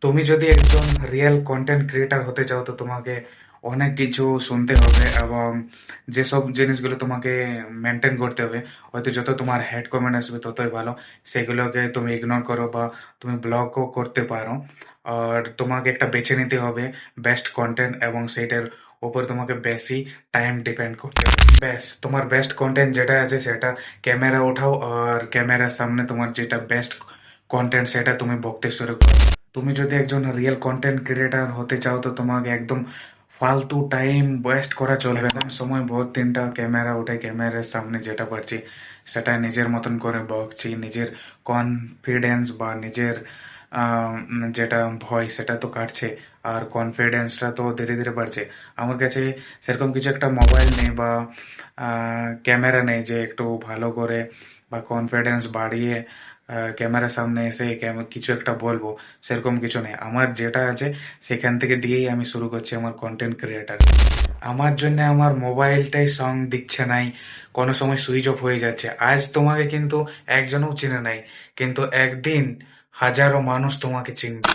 তুমি যদি একজন রিয়েল কন্টেন্ট ক্রিয়েটার হতে চাও তো তোমাকে অনেক কিছু শুনতে হবে, এবং যেসব জিনিসগুলো তোমাকে মেনটেন করতে হবে, হয়তো যত তোমার হেড কমেন্ট আসবে ততই ভালো, সেগুলোকে তুমি ইগনোর করো বা তুমি ব্লকও করতে পারো। আর তোমাকে একটা বেছে নিতে হবে বেস্ট কন্টেন্ট, এবং সেইটার উপর তোমাকে বেশি টাইম ডিপেন্ড করতে হবে। ব্যাস, তোমার বেস্ট কন্টেন্ট যেটা আছে সেটা ক্যামেরা ওঠাও, আর ক্যামেরার সামনে তোমার যেটা বেস্ট কন্টেন্ট সেটা তুমি বকতে শুরু করো। তুমি যদি একজন রিয়েল কন্টেন্ট ক্রিয়েটার হতে চাও তো তোমাকে একদম ফালতু টাইম ওয়েস্ট করা চলবে না। সময় বহুত তিনটা ক্যামেরা উঠে ক্যামেরার সামনে যেটা পারছি সেটা নিজের মতন করে বকছি, নিজের কনফিডেন্স বা নিজের যেটা ভয় সেটা তো কাটছে, আর কনফিডেন্সটা তো ধীরে ধীরে বাড়ছে। আমার কাছে সেরকম কিছু একটা মোবাইল নেই বা ক্যামেরা নেই যে একটু ভালো করে বা কনফিডেন্স বাড়িয়ে ক্যামেরার সামনে এসে কিছু একটা বলবো, সেরকম কিছু নেই। আমার যেটা আছে সেখান থেকে দিয়েই আমি শুরু করছি আমার কন্টেন্ট ক্রিয়েটার। আমার জন্য আমার মোবাইলটাই সং দিচ্ছে নাই, কোনো সময় সুইচ অফ হয়ে যাচ্ছে। আজ তোমাকে কিন্তু একজনও চিনে নাই, কিন্তু একদিন হাজারো মানুষ তোমাকে চিনবে।